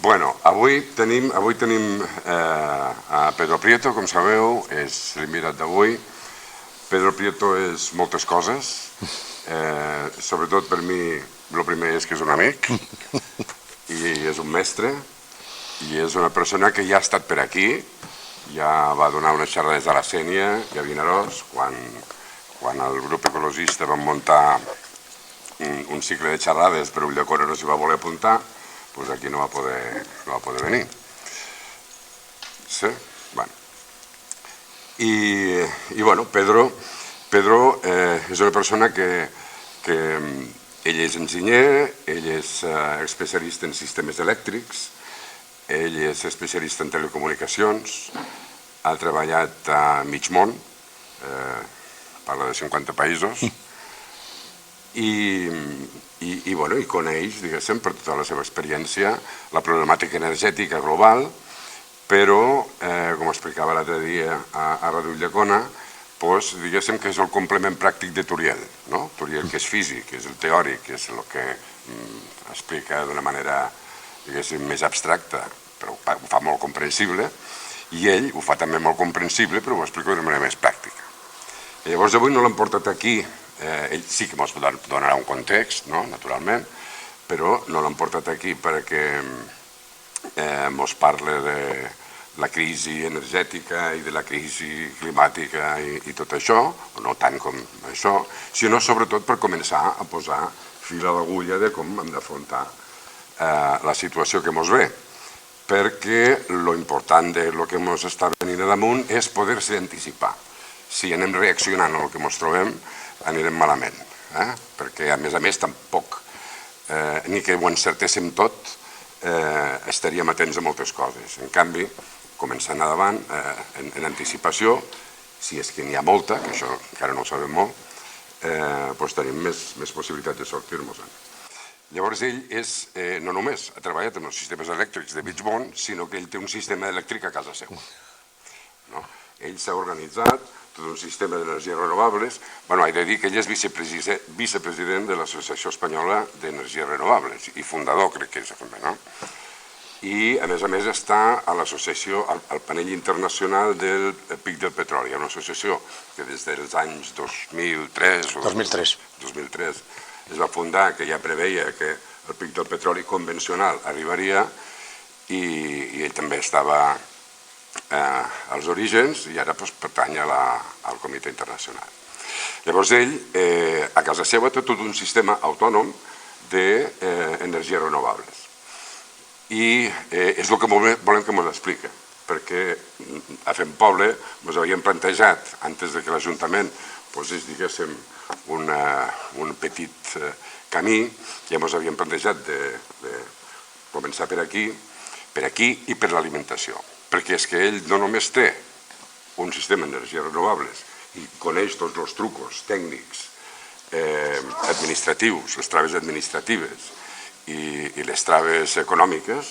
Bueno, avui tenim a Pedro Prieto, com sabeu, és l'invitat d'avui. Pedro Prieto és moltes coses, sobretot per mi el primer és que és un amic i és un mestre i és una persona que ja ha estat per aquí, ja va donar unes xerrades a la Sénia i a Vinaròs quan el grup ecologista vam muntar un cicle de xerrades però Ulldecona no s'hi va voler apuntar, doncs aquí no va poder venir. Sí? Bueno. I bueno, Pedro és una persona que ell és enginyer, ell és especialista en sistemes elèctrics, ell és especialista en telecomunicacions, ha treballat a mig món, parla de 50 països, i coneix, diguéssim, per tota la seva experiència, la problemàtica energètica global, però, com explicava l'altre dia a Ràdio Ulldecona, diguéssim que és el complement pràctic de Turiel. Turiel, que és físic, que és el teòric, que és el que explica d'una manera, diguéssim, més abstracta, però ho fa molt comprensible, i ell ho fa també molt comprensible, però ho explica d'una manera més pràctica. Llavors, avui no l'hem portat aquí, ell sí que ens donarà un context, naturalment, però no l'hem portat aquí perquè ens parla de la crisi energètica i de la crisi climàtica i tot això, no tant com això, sinó sobretot per començar a posar fil a l'agulla de com hem d'afrontar la situació que ens ve, perquè l'important del que ens està venint a damunt és poder-se anticipar. Si anem reaccionant al que ens trobem, anirem malament, perquè a més tampoc, ni que ho encertéssim tot, estaríem atents a moltes coses. En canvi, començant endavant, en anticipació, si és que n'hi ha molta, que això encara no ho sabem molt, doncs tenim més possibilitats de sortir-nos-en. Llavors ell no només ha treballat en els sistemes elèctrics de mig món, sinó que ell té un sistema elèctric a casa seva. Ell s'ha organitzat tot un sistema d'energies renovables. He de dir que ell és vicepresident de l'Associació Espanyola d'Energies Renovables i fundador, crec que és també, no? I, a més, està a l'associació, al panell internacional del Pic del Petroli, una associació que des dels anys 2003 es va fundar, que ja preveia que el Pic del Petroli convencional arribaria i ell també estava als orígens i ara pertany al Comitè Internacional. Llavors ell, a casa seva, té tot un sistema autònom d'energies renovables. I és el que volem que ens expliqui, perquè a Fem Poble ens havíem plantejat, antes que l'Ajuntament posés, diguéssim, un petit camí, ja ens havíem plantejat de començar per aquí i per l'alimentació, perquè és que ell no només té un sistema d'energies renovables i coneix tots els trucos tècnics administratius, les traves administratives i les traves econòmiques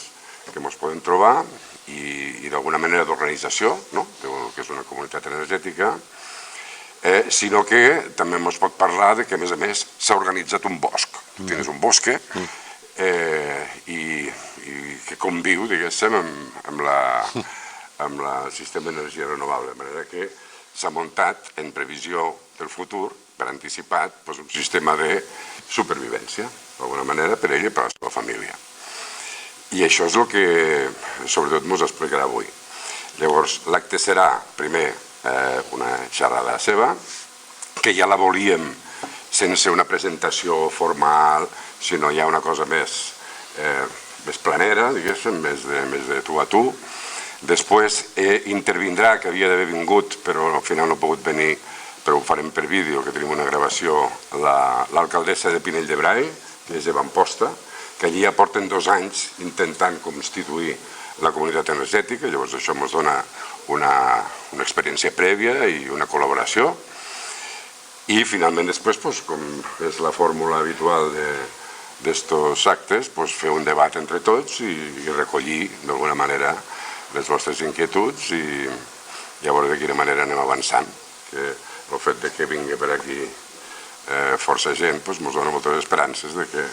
que ens poden trobar i d'alguna manera d'organització, que és una comunitat energètica, sinó que també ens pot parlar que, a més, s'ha organitzat un bosc. Tu tens un bosque i que conviu, diguéssim, amb el sistema d'energia renovable, de manera que s'ha muntat en previsió del futur, per anticipat, un sistema de supervivència, d'alguna manera, per ell i per la seva família. I això és el que, sobretot, ens explicarà avui. Llavors, l'acte serà, primer, una xerrada seva, que ja la volíem sense una presentació formal, sinó ja una cosa més planera, diguéssim, més de tu a tu. Després intervindrà, que havia d'haver vingut, però al final no ha pogut venir, però ho farem per vídeo, que tenim una gravació, l'alcaldessa de Pinell de Brai, que és Eva Amposta, que allí ja porten 2 anys intentant constituir la comunitat energètica, llavors això ens dona una experiència prèvia i una col·laboració. I finalment després, com és la fórmula habitual d'estos actes, fer un debat entre tots i recollir d'alguna manera les vostres inquietuds i a veure de quina manera anem avançant. El fet que vingui per aquí força gent ens dona moltes esperances que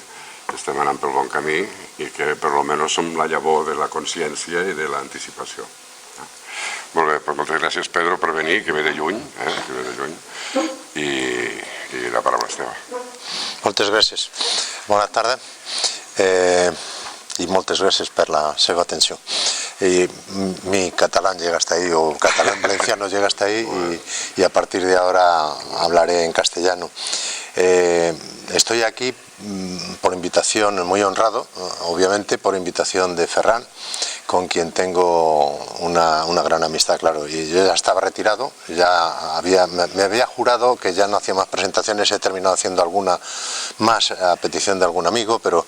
estem anant pel bon camí i que per almenys som la llavor de la consciència i de l'anticipació. Molt bé, doncs moltes gràcies, Pedro, per venir, que ve de lluny, que ve de lluny, i la paraula és teva. Moltes gràcies. Bona tarda i moltes gràcies per la seva atenció. Mi catalán llega hasta ahí, o catalán valenciano llega hasta ahí, y a partir de ahora hablaré en castellano. Estoy aquí por invitación, muy honrado, obviamente, por invitación de Ferran, con quien tengo una gran amistad, claro. Y yo ya estaba retirado, me había jurado que ya no hacía más presentaciones, he terminado haciendo alguna más a petición de algún amigo, pero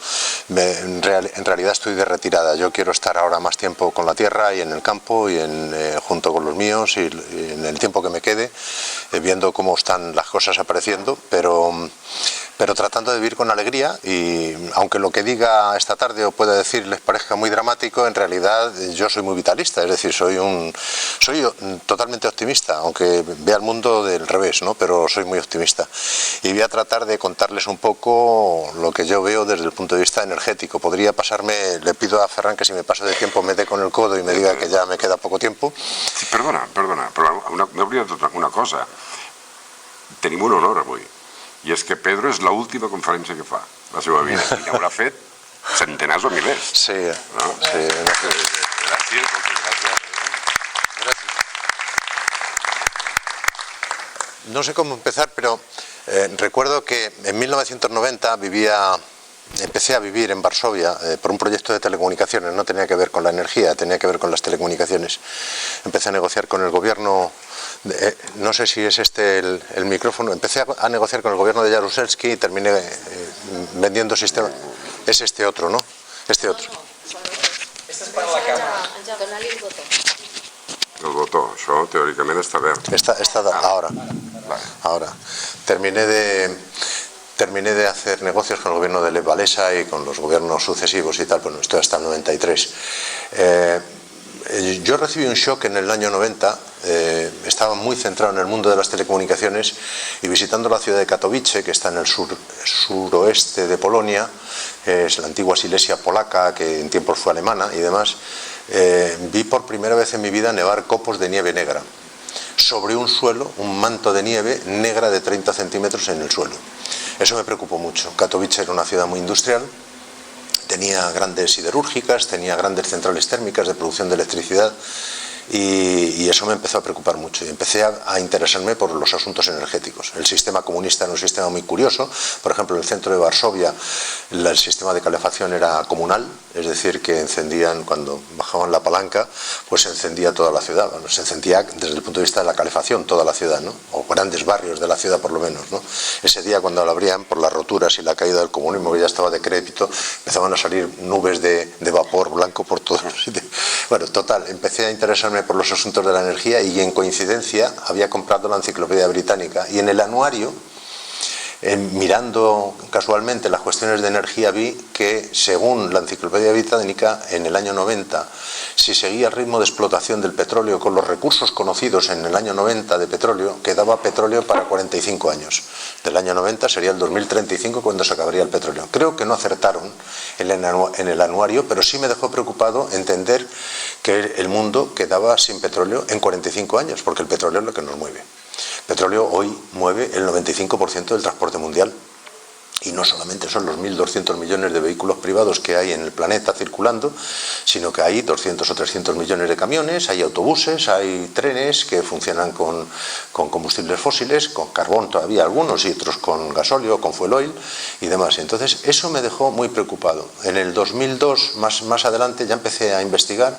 en realidad estoy de retirada. Yo quiero estar ahora más tiempo con la tierra y en el campo y junto con los míos y en el tiempo que me quede, viendo cómo están las cosas apareciendo, pero tratando de vivir con alegría, y aunque lo que diga esta tarde o pueda decir les parezca muy dramático, en realidad yo soy muy vitalista, es decir, soy totalmente optimista, aunque vea el mundo del revés, ¿no? Pero soy muy optimista. Y voy a tratar de contarles un poco lo que yo veo desde el punto de vista energético. Podría pasarme, le pido a Ferran que si me paso de tiempo me dé con el codo y me diga que ya me queda poco tiempo. Sí, perdona, però m'he oblidat una cosa. Tenim un honor avui. I és que Pedro és l'última conferència que fa la seva vida, i haurà fet centenars o milers. Sí, ¿no? Sí. Gràcies, moltes gràcies. No sé cómo empezar, pero recuerdo que en 1990 empecé a vivir en Varsovia por un proyecto de telecomunicaciones. No tenía que ver con la energía, tenía que ver con las telecomunicaciones. Empecé a negociar con el gobierno, no sé si es este el micrófono, empecé a negociar con el gobierno de Jaruzelski y terminé vendiendo sistemas. Es este otro, ¿no? Este otro. Este es para la cámara. El botó, això teòricament està verd. Ahora. Terminé de hacer negocios con el gobierno de Lech Walesa y con los gobiernos sucesivos y tal, bueno, estoy hasta el 93. Yo recibí un shock en el año 90, estaba muy centrado en el mundo de las telecomunicaciones y visitando la ciudad de Katowice, que está en el suroeste de Polonia, es la antigua Silesia polaca, que en tiempos fue alemana y demás, vi por primera vez en mi vida nevar copos de nieve negra sobre un suelo, un manto de nieve negra de 30 centímetros en el suelo. Eso me preocupó mucho. Katowice era una ciudad muy industrial, tenía grandes siderúrgicas, tenía grandes centrales térmicas de producción de electricidad, y eso me empezó a preocupar mucho y empecé a interesarme por los asuntos energéticos. El sistema comunista era un sistema muy curioso. Por ejemplo, en el centro de Varsovia el sistema de calefacción era comunal, es decir, que encendían, cuando bajaban la palanca, pues se encendía toda la ciudad. Bueno, se encendía desde el punto de vista de la calefacción toda la ciudad, ¿no? O grandes barrios de la ciudad por lo menos, ¿no? Ese día, cuando lo abrían, por las roturas y la caída del comunismo, que ya estaba decrépito, empezaban a salir nubes de vapor blanco por todos los sitios. Bueno, total, empecé a interesarme por los asuntos de la energía y en coincidencia había comprado la Enciclopedia Británica y en el anuario, mirando casualmente las cuestiones de energía, vi que según la Enciclopedia Británica en el año 90, si seguía el ritmo de explotación del petróleo con los recursos conocidos en el año 90 de petróleo, quedaba petróleo para 45 años. Del año 90 sería el 2035 cuando se acabaría el petróleo. Creo que no acertaron en el anuario, pero sí me dejó preocupado entender que el mundo quedaba sin petróleo en 45 años, porque el petróleo es lo que nos mueve. El petróleo hoy mueve el 95% del transporte mundial. Y no solamente son los 1.200 millones de vehículos privados que hay en el planeta circulando, sino que hay 200 o 300 millones de camiones, hay autobuses, hay trenes que funcionan con combustibles fósiles, con carbón todavía algunos y otros con gasóleo, con fuel oil y demás. Entonces eso me dejó muy preocupado. En el 2002, más adelante, ya empecé a investigar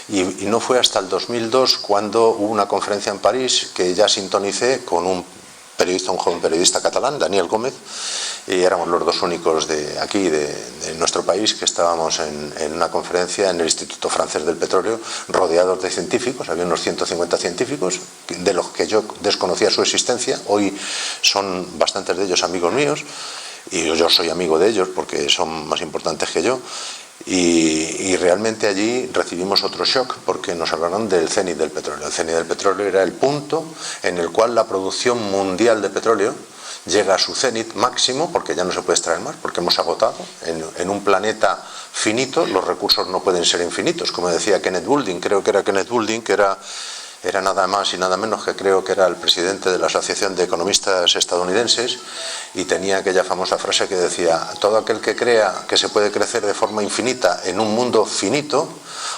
y no fue hasta el 2002 cuando hubo una conferencia en París que ya sintonicé con un joven periodista catalán, Daniel Gómez, y éramos los dos únicos de aquí, de nuestro país, que estábamos en una conferencia en el Instituto Francés del Petróleo, rodeados de científicos. Había unos 150 científicos, de los que yo desconocía su existencia. Hoy son bastantes de ellos amigos míos, y yo soy amigo de ellos porque son más importantes que yo. Y realmente allí recibimos otro shock porque nos hablaron del cenit del petróleo. El cenit del petróleo era el punto en el cual la producción mundial de petróleo llega a su cenit máximo, porque ya no se puede extraer más, porque hemos agotado. En un planeta finito los recursos no pueden ser infinitos, como decía Kenneth Boulding, creo que era Kenneth Boulding, que era nada más y nada menos que creo que era el presidente de la Asociación de Economistas Estadounidenses, y tenía aquella famosa frase que decía: todo aquel que crea que se puede crecer de forma infinita en un mundo finito,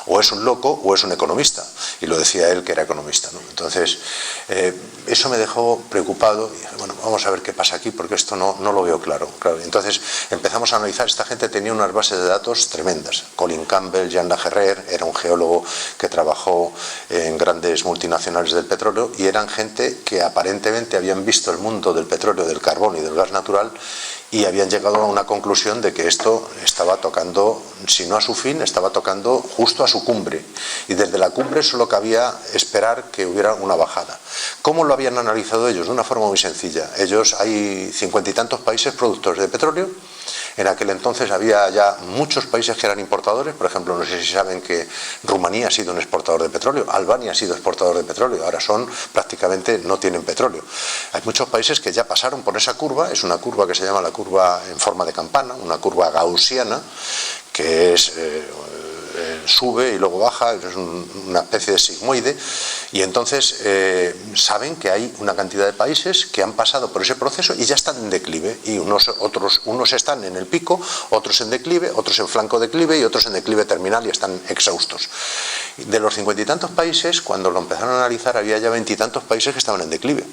o es un loco o es un economista. Y lo decía él, que era economista, ¿no? Entonces, eso me dejó preocupado y dije, bueno, vamos a ver qué pasa aquí, porque esto no lo veo claro. Entonces empezamos a analizar. Esta gente tenía unas bases de datos tremendas. Colin Campbell, Jean Lagerrer, era un geólogo que trabajó en grandes multinacionales del petróleo, y eran gente que aparentemente habían visto el mundo del petróleo, del carbón y del gas natural, y habían llegado a una conclusión de que esto estaba tocando, si no a su fin, estaba tocando justo a su cumbre, y desde la cumbre solo cabía esperar que hubiera una bajada. ¿Cómo lo habían analizado ellos? De una forma muy sencilla. Hay 50 y tantos países productores de petróleo. En aquel entonces había ya muchos países que eran importadores. Por ejemplo, no sé si saben que Rumanía ha sido un exportador de petróleo, Albania ha sido exportador de petróleo, ahora prácticamente no tienen petróleo. Hay muchos países que ya pasaron por esa curva. Es una curva que se llama la curva en forma de campana, una curva gaussiana, que es sube y luego baja, es una especie de sigmoide, y entonces saben que hay una cantidad de países que han pasado por ese proceso y ya están en declive, y unos están en el pico, otros en declive, otros en flanco declive y otros en declive terminal y están exhaustos. De los 50 y tantos países, cuando lo empezaron a analizar, había ya 20 y tantos países que estaban en declive.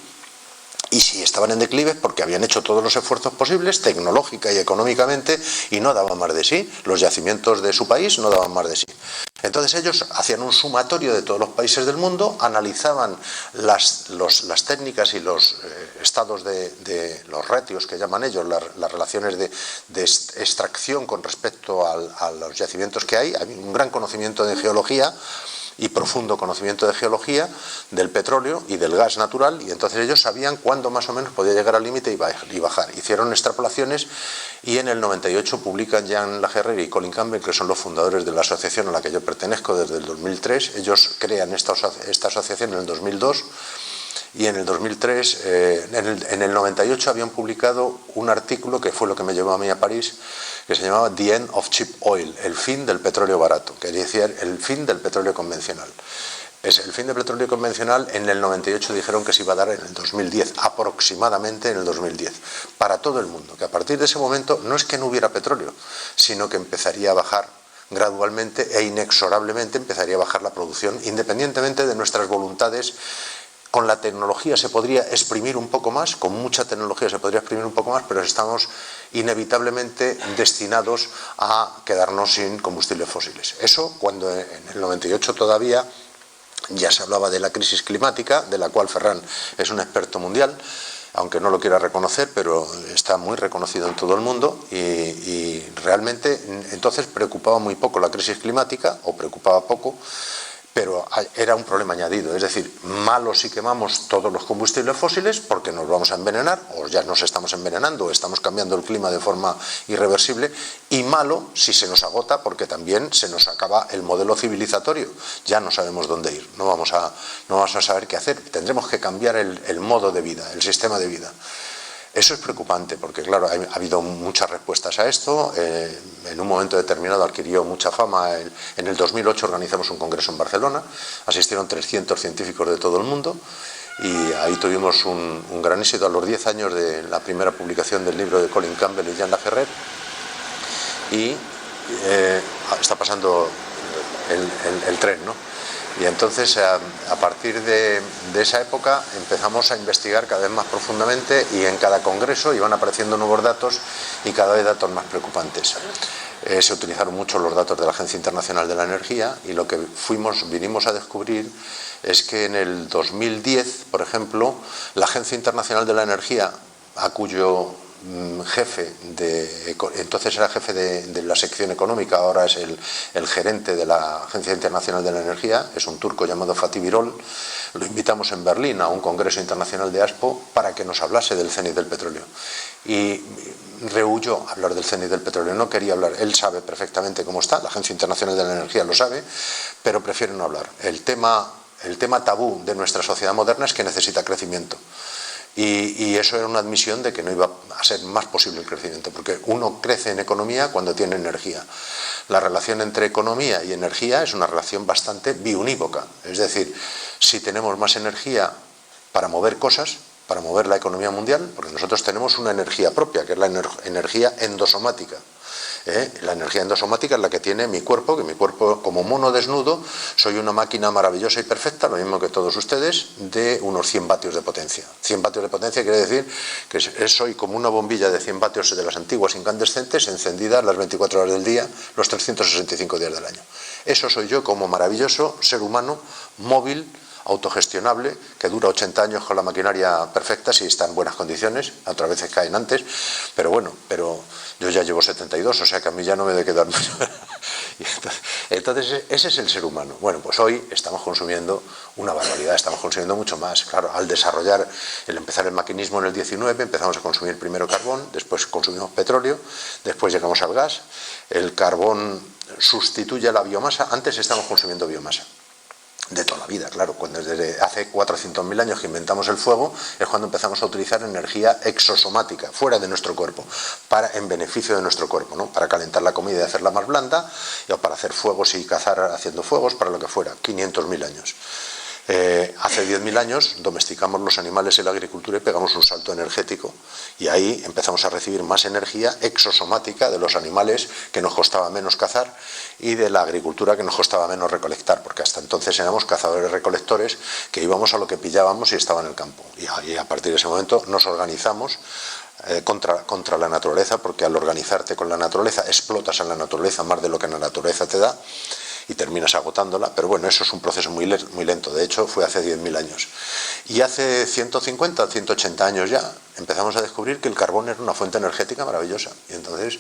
Y si estaban en declive es porque habían hecho todos los esfuerzos posibles, tecnológica y económicamente, y no daban más de sí. Los yacimientos de su país no daban más de sí. Entonces ellos hacían un sumatorio de todos los países del mundo, analizaban las técnicas y los estados de los ratios que llaman ellos, las relaciones de extracción con respecto a los yacimientos que hay. Hay un gran conocimiento de geología y profundo conocimiento de geología del petróleo y del gas natural, y entonces ellos sabían cuándo más o menos podía llegar al límite y bajar. Hicieron extrapolaciones, y en el 98 publican Jean Lagerrer y Colin Campbell, que son los fundadores de la asociación a la que yo pertenezco desde el 2003. Ellos crean esta asociación en el 2002, y en el 2003, en el 98 habían publicado un artículo que fue lo que me llevó a mí a París, que se llamaba The End of Cheap Oil, el fin del petróleo barato, que decía el fin del petróleo convencional. El fin del petróleo convencional en el 98 dijeron que se iba a dar en el 2010, aproximadamente en el 2010, para todo el mundo, que a partir de ese momento no es que no hubiera petróleo, sino que empezaría a bajar gradualmente e inexorablemente, empezaría a bajar la producción, independientemente de nuestras voluntades. Con la tecnología se podría exprimir un poco más, con mucha tecnología se podría exprimir un poco más, pero estamos inevitablemente destinados a quedarnos sin combustibles fósiles. Eso cuando en el 98 todavía ya se hablaba de la crisis climática, de la cual Ferran es un experto mundial, aunque no lo quiera reconocer, pero está muy reconocido en todo el mundo, y realmente entonces preocupaba muy poco la crisis climática, o preocupaba poco, pero era un problema añadido. Es decir, malo si quemamos todos los combustibles fósiles porque nos vamos a envenenar, o ya nos estamos envenenando, o estamos cambiando el clima de forma irreversible, y malo si se nos agota porque también se nos acaba el modelo civilizatorio, ya no sabemos dónde ir, no vamos a saber qué hacer, tendremos que cambiar el modo de vida, el sistema de vida. Eso es preocupante porque, claro, ha habido muchas respuestas a esto. En un momento determinado adquirió mucha fama. En el 2008 organizamos un congreso en Barcelona, asistieron 300 científicos de todo el mundo, y ahí tuvimos un gran éxito a los 10 años de la primera publicación del libro de Colin Campbell y Jean Lagerrer, y está pasando el tren, ¿no? Y entonces a partir de esa época empezamos a investigar cada vez más profundamente, y en cada congreso iban apareciendo nuevos datos y cada vez datos más preocupantes. Se utilizaron mucho los datos de la Agencia Internacional de la Energía, y lo que vinimos a descubrir es que en el 2010, por ejemplo, la Agencia Internacional de la Energía, a cuyo jefe entonces era jefe de la sección económica, ahora es el gerente de la Agencia Internacional de la Energía, es un turco llamado Fatih Birol. Lo invitamos en Berlín a un congreso internacional de ASPO para que nos hablase del cenit del petróleo, y rehuyó hablar del cenit del petróleo, no quería hablar. Él sabe perfectamente cómo está, la Agencia Internacional de la Energía lo sabe, pero prefiere no hablar. El tema tabú de nuestra sociedad moderna es que necesita crecimiento. Y eso era una admisión de que no iba a ser más posible el crecimiento, porque uno crece en economía cuando tiene energía. La relación entre economía y energía es una relación bastante biunívoca, es decir, si tenemos más energía para mover cosas, para mover la economía mundial, porque nosotros tenemos una energía propia, que es la energía endosomática. La energía endosomática es la que tiene mi cuerpo, que mi cuerpo, como mono desnudo, soy una máquina maravillosa y perfecta, lo mismo que todos ustedes, de unos 100 vatios de potencia. 100 vatios de potencia quiere decir que soy como una bombilla de 100 vatios de las antiguas incandescentes, encendida las 24 horas del día, los 365 días del año. Eso soy yo como maravilloso ser humano, móvil, autogestionable, que dura 80 años con la maquinaria perfecta, si está en buenas condiciones, otras veces caen antes, pero bueno, pero yo ya llevo 72, o sea que a mí ya no me debe quedar mucho. Entonces, ese es el ser humano. Bueno, pues hoy estamos consumiendo una barbaridad, estamos consumiendo mucho más. Claro, al desarrollar, empezar el maquinismo en el 19, empezamos a consumir primero carbón, después consumimos petróleo, después llegamos al gas, el carbón sustituye a la biomasa, antes estamos consumiendo biomasa. De toda la vida, claro, cuando desde hace 400.000 años que inventamos el fuego es cuando empezamos a utilizar energía exosomática, fuera de nuestro cuerpo, en beneficio de nuestro cuerpo, ¿no? Para calentar la comida y hacerla más blanda, o para hacer fuegos y cazar haciendo fuegos, para lo que fuera, 500.000 años. Hace 10.000 años domesticamos los animales en la agricultura y pegamos un salto energético y ahí empezamos a recibir más energía exosomática de los animales que nos costaba menos cazar y de la agricultura que nos costaba menos recolectar, porque hasta entonces éramos cazadores-recolectores que íbamos a lo que pillábamos y estaba en el campo. Y a partir de ese momento nos organizamos contra la naturaleza, porque al organizarte con la naturaleza explotas a la naturaleza más de lo que la naturaleza te da y terminas agotándola, pero bueno, eso es un proceso muy lento, de hecho fue hace 10.000 años. Y hace 150, 180 años ya empezamos a descubrir que el carbón era una fuente energética maravillosa, y entonces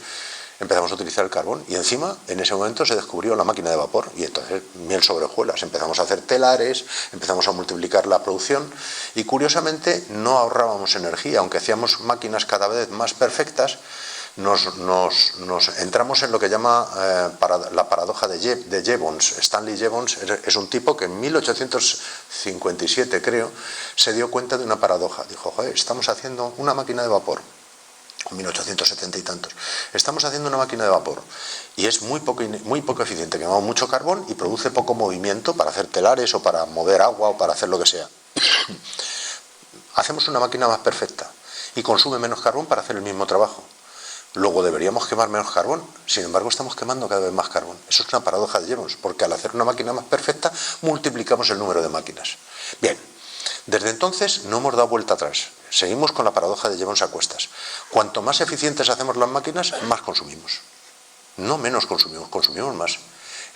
empezamos a utilizar el carbón, y encima en ese momento se descubrió la máquina de vapor, y entonces miel sobre hojuelas, empezamos a hacer telares, empezamos a multiplicar la producción, y curiosamente no ahorrábamos energía, aunque hacíamos máquinas cada vez más perfectas. Nos entramos en lo que llama la paradoja de Jevons. Stanley Jevons es un tipo que en 1857, creo, se dio cuenta de una paradoja. Dijo, joder, estamos haciendo una máquina de vapor, en 1870 y tantos. Estamos haciendo una máquina de vapor y es muy poco eficiente, quemamos mucho carbón y produce poco movimiento para hacer telares o para mover agua o para hacer lo que sea. Hacemos una máquina más perfecta y consume menos carbón para hacer el mismo trabajo. Luego deberíamos quemar menos carbón, sin embargo estamos quemando cada vez más carbón. Eso es una paradoja de Jevons, porque al hacer una máquina más perfecta multiplicamos el número de máquinas. Bien, desde entonces no hemos dado vuelta atrás, seguimos con la paradoja de Jevons a cuestas. Cuanto más eficientes hacemos las máquinas, más consumimos. No menos consumimos, consumimos más.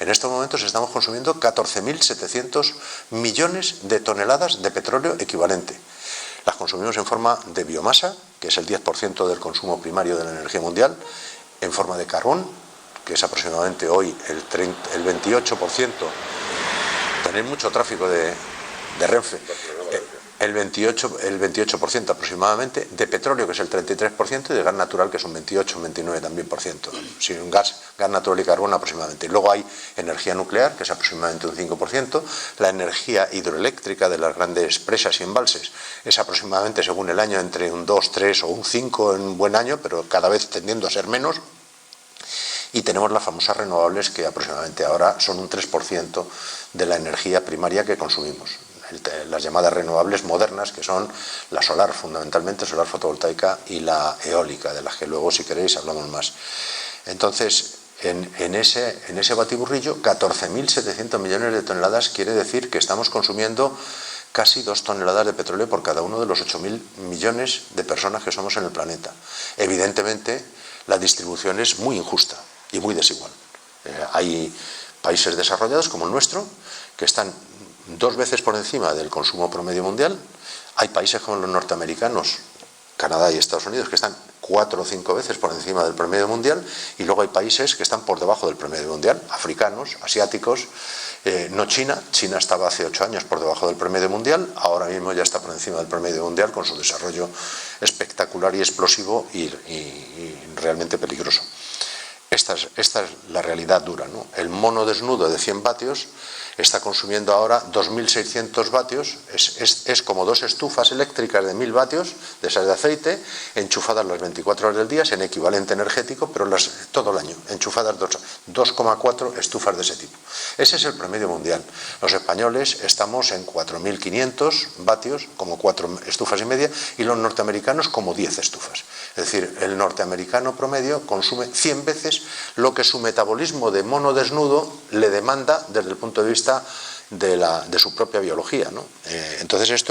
En estos momentos estamos consumiendo 14.700 millones de toneladas de petróleo equivalente. Las consumimos en forma de biomasa, que es el 10% del consumo primario de la energía mundial, en forma de carbón, que es aproximadamente hoy el 28%. Tenéis mucho tráfico de Renfe. El 28% aproximadamente, de petróleo, que es el 33%, y de gas natural, que es un 28, un 29 también por ciento. Sí, gas natural y carbón aproximadamente. Luego hay energía nuclear, que es aproximadamente un 5%, la energía hidroeléctrica de las grandes presas y embalses es aproximadamente, según el año, entre un 2, 3 o un 5 en un buen año, pero cada vez tendiendo a ser menos. Y tenemos las famosas renovables, que aproximadamente ahora son un 3% de la energía primaria que consumimos. Las llamadas renovables modernas, que son la solar, fundamentalmente solar fotovoltaica, y la eólica, de las que luego, si queréis, hablamos más. Entonces, en ese batiburrillo, 14.700 millones de toneladas quiere decir que estamos consumiendo casi 2 toneladas de petróleo por cada uno de los 8.000 millones de personas que somos en el planeta. Evidentemente, la distribución es muy injusta y muy desigual. Hay países desarrollados como el nuestro que están 2 veces por encima del consumo promedio mundial. Hay países como los norteamericanos, Canadá y Estados Unidos, que están 4 o 5 veces por encima del promedio mundial, y luego hay países que están por debajo del promedio mundial, africanos, asiáticos, no China. China estaba hace 8 años por debajo del promedio mundial, ahora mismo ya está por encima del promedio mundial con su desarrollo espectacular y explosivo y realmente peligroso. Esta es la realidad dura, ¿no? El mono desnudo de 100 vatios está consumiendo ahora 2.600 vatios, es como 2 estufas eléctricas de 1.000 vatios, de esas de aceite, enchufadas las 24 horas del día, en equivalente energético, pero todo el año, enchufadas 2,4 estufas de ese tipo. Ese es el promedio mundial. Los españoles estamos en 4.500 vatios, como 4 estufas y media, y los norteamericanos como 10 estufas. Es decir, el norteamericano promedio consume 100 veces lo que su metabolismo de mono desnudo le demanda desde el punto de vista de su propia biología, ¿no? Entonces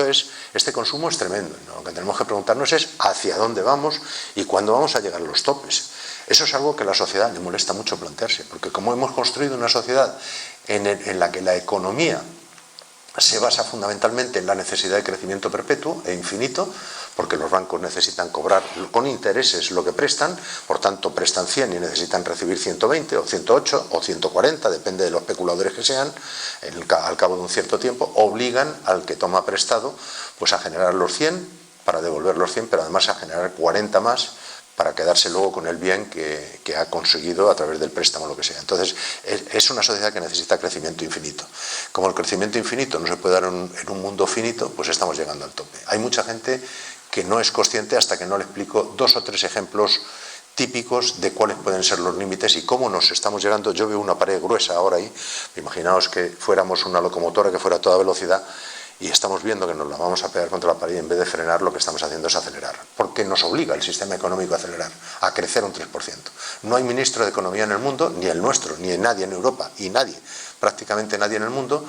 este consumo es tremendo, ¿no? Lo que tenemos que preguntarnos es hacia dónde vamos y cuándo vamos a llegar a los topes. Eso es algo que a la sociedad le molesta mucho plantearse, porque como hemos construido una sociedad en la que la economía se basa fundamentalmente en la necesidad de crecimiento perpetuo e infinito, porque los bancos necesitan cobrar con intereses lo que prestan, por tanto prestan 100 y necesitan recibir 120 o 108 o 140, depende de los especuladores que sean, al cabo de un cierto tiempo, obligan al que toma prestado pues a generar los 100 para devolver los 100, pero además a generar 40 más para quedarse luego con el bien que ha conseguido a través del préstamo o lo que sea. Entonces, es una sociedad que necesita crecimiento infinito. Como el crecimiento infinito no se puede dar en un mundo finito, pues estamos llegando al tope. Hay mucha gente que no es consciente hasta que no le explico 2 o 3 ejemplos típicos de cuáles pueden ser los límites y cómo nos estamos llegando. Yo veo una pared gruesa ahora ahí, imaginaos que fuéramos una locomotora que fuera a toda velocidad, y estamos viendo que nos la vamos a pegar contra la pared y en vez de frenar lo que estamos haciendo es acelerar, porque nos obliga el sistema económico a acelerar, a crecer un 3%. No hay ministro de Economía en el mundo, ni el nuestro, ni nadie en Europa, y nadie, prácticamente nadie en el mundo,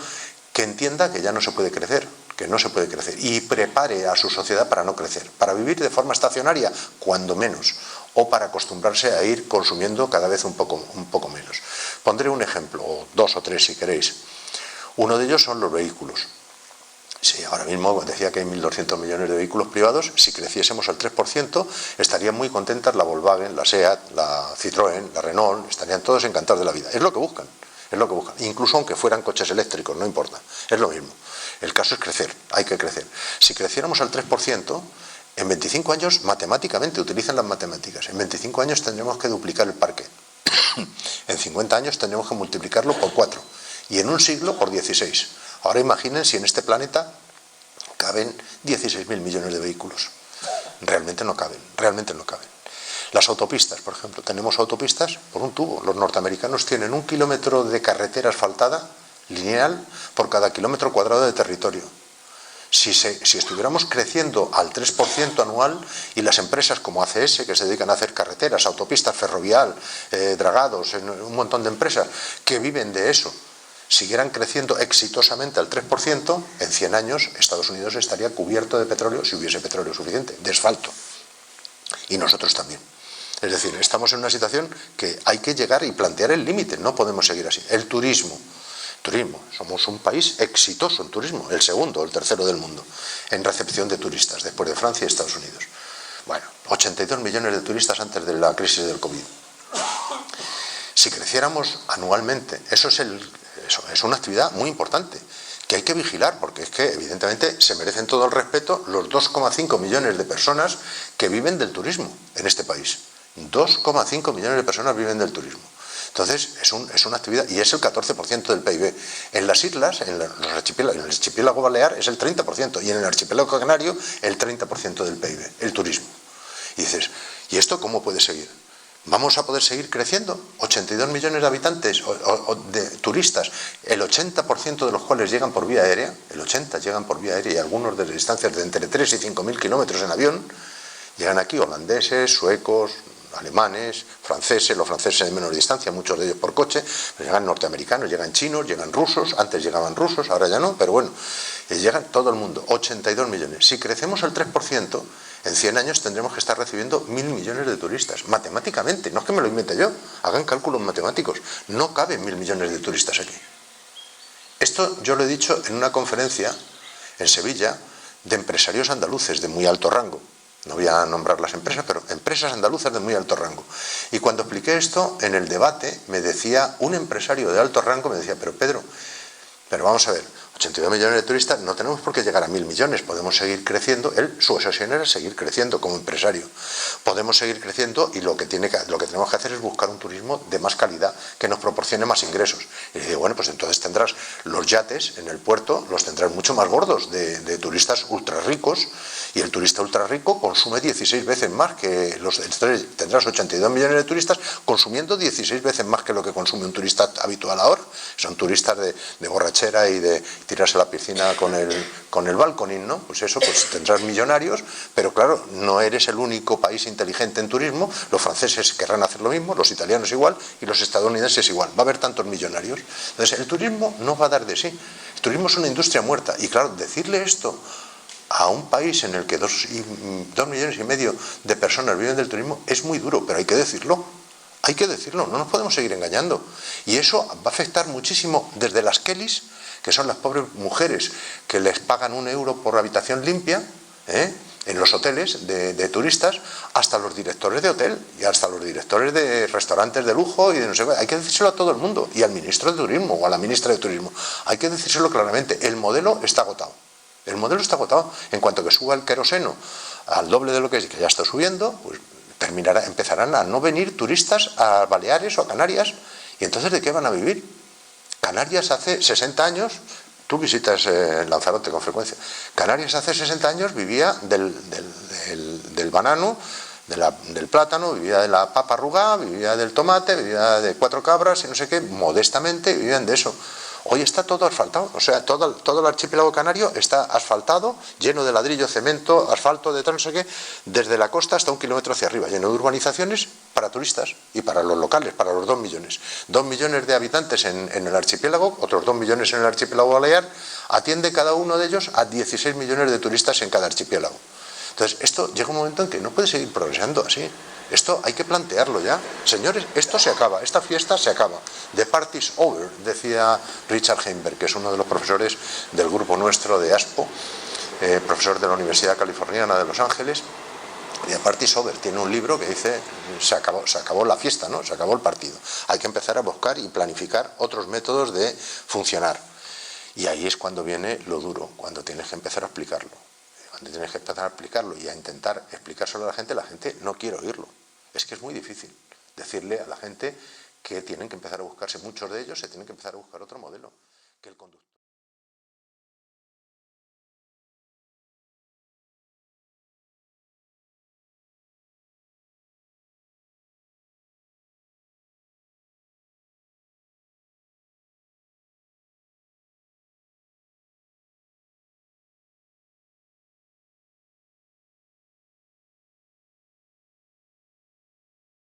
que entienda que ya no se puede crecer, que no se puede crecer, y prepare a su sociedad para no crecer, para vivir de forma estacionaria, cuando menos, o para acostumbrarse a ir consumiendo cada vez un poco menos. Pondré un ejemplo, o 2 o 3 si queréis. Uno de ellos son los vehículos. Sí, ahora mismo decía que hay 1.200 millones de vehículos privados. Si creciésemos al 3%, estarían muy contentas la Volkswagen, la SEAT, la Citroën, la Renault, estarían todos encantados de la vida. Es lo que buscan, es lo que buscan. Incluso aunque fueran coches eléctricos, no importa, es lo mismo. El caso es crecer, hay que crecer. Si creciéramos al 3%, en 25 años, matemáticamente, utilizan las matemáticas, en 25 años tendremos que duplicar el parque. En 50 años tendremos que multiplicarlo por 4 y en un siglo por 16. Ahora imaginen si en este planeta caben 16.000 millones de vehículos. Realmente no caben, realmente no caben. Las autopistas, por ejemplo, tenemos autopistas por un tubo. Los norteamericanos tienen 1 kilómetro de carretera asfaltada, lineal, por cada kilómetro cuadrado de territorio. Si estuviéramos creciendo al 3% anual y las empresas como ACS, que se dedican a hacer carreteras, autopistas, ferrovial, dragados, un montón de empresas que viven de eso, siguieran creciendo exitosamente al 3%, en 100 años Estados Unidos estaría cubierto de petróleo si hubiese petróleo suficiente, de asfalto. Y nosotros también. Es decir, estamos en una situación que hay que llegar y plantear el límite, no podemos seguir así. El turismo, somos un país exitoso en turismo, el segundo o el tercero del mundo, en recepción de turistas, después de Francia y Estados Unidos. Bueno, 82 millones de turistas antes de la crisis del COVID. Si creciéramos anualmente, eso es una actividad muy importante, que hay que vigilar, porque es que evidentemente se merecen todo el respeto los 2,5 millones de personas que viven del turismo en este país. 2,5 millones de personas viven del turismo. Entonces, es una actividad, y es el 14% del PIB. En las islas, en el archipiélago balear, es el 30%, y en el archipiélago canario, el 30% del PIB, el turismo. Y dices, ¿y esto cómo puede seguir? ¿Vamos a poder seguir creciendo? 82 millones de habitantes o de turistas, el 80% de los cuales llegan por vía aérea, el 80% llegan por vía aérea y algunos de distancias de entre 3 y 5.000 kilómetros en avión, llegan aquí holandeses, suecos, alemanes, franceses, los franceses de menor distancia, muchos de ellos por coche, pero llegan norteamericanos, llegan chinos, llegan rusos, antes llegaban rusos, ahora ya no, pero bueno, llegan todo el mundo, 82 millones. Si crecemos al 3%, en 100 años tendremos que estar recibiendo 1.000 millones de turistas, matemáticamente, no es que me lo invente yo, hagan cálculos matemáticos, no caben 1.000 millones de turistas aquí. Esto yo lo he dicho en una conferencia en Sevilla de empresarios andaluces de muy alto rango. No voy a nombrar las empresas, pero empresas andaluzas de muy alto rango. Y cuando expliqué esto, en el debate, me decía un empresario de alto rango, me decía, pero Pedro, pero vamos a ver, 82 millones de turistas, no tenemos por qué llegar a 1.000 millones, podemos seguir creciendo, su obsesión era seguir creciendo como empresario, podemos seguir creciendo y lo que tenemos que hacer es buscar un turismo de más calidad, que nos proporcione más ingresos. Y le digo, bueno, pues entonces tendrás los yates en el puerto, los tendrás mucho más gordos de turistas ultra ricos, y el turista ultra rico consume 16 veces más que entonces tendrás 82 millones de turistas consumiendo 16 veces más que lo que consume un turista habitual ahora. Son turistas de borrachera y de tirarse a la piscina con el balconing, ¿no? Pues eso, pues tendrás millonarios, pero claro, no eres el único país inteligente en turismo, los franceses querrán hacer lo mismo, los italianos igual y los estadounidenses igual, va a haber tantos millonarios. Entonces el turismo no va a dar de sí, el turismo es una industria muerta y claro, decirle esto a un país en el que 2,5 millones de personas viven del turismo es muy duro, pero hay que decirlo. Hay que decirlo, no nos podemos seguir engañando. Y eso va a afectar muchísimo desde las Kellys, que son las pobres mujeres que les pagan 1 euro por habitación limpia, en los hoteles de turistas, hasta los directores de hotel y hasta los directores de restaurantes de lujo y de no sé qué. Hay que decírselo a todo el mundo, y al ministro de Turismo o a la ministra de Turismo. Hay que decírselo claramente, el modelo está agotado. El modelo está agotado. En cuanto que suba el queroseno al doble de lo que ya está subiendo, pues empezarán a no venir turistas a Baleares o a Canarias. ¿Y entonces de qué van a vivir? Canarias hace 60 años, tú visitas Lanzarote con frecuencia, Canarias hace 60 años vivía del banano, del plátano, vivía de la papa arrugada, vivía del tomate, vivía de 4 cabras y no sé qué, modestamente vivían de eso. Hoy está todo asfaltado, o sea, todo el archipiélago canario está asfaltado, lleno de ladrillo, cemento, asfalto, de tal, no sé qué, desde la costa hasta 1 kilómetro hacia arriba, lleno de urbanizaciones para turistas y para los locales, para los 2 millones. 2 millones de habitantes en el archipiélago, otros 2 millones en el archipiélago balear, atiende cada uno de ellos a 16 millones de turistas en cada archipiélago. Entonces, esto llega un momento en que no puede seguir progresando así. Esto hay que plantearlo ya. Señores, esto se acaba, esta fiesta se acaba. The party's over, decía Richard Heimberg, que es uno de los profesores del grupo nuestro de ASPO, profesor de la Universidad Californiana de Los Ángeles. The party's over, tiene un libro que dice, se acabó la fiesta, ¿no? Se acabó el partido. Hay que empezar a buscar y planificar otros métodos de funcionar. Y ahí es cuando viene lo duro, cuando tienes que empezar a explicarlo. Cuando tienes que empezar a explicarlo y a intentar explicárselo a la gente no quiere oírlo. Es que es muy difícil decirle a la gente que tienen que empezar a buscarse, muchos de ellos se tienen que empezar a buscar otro modelo, que el conductor.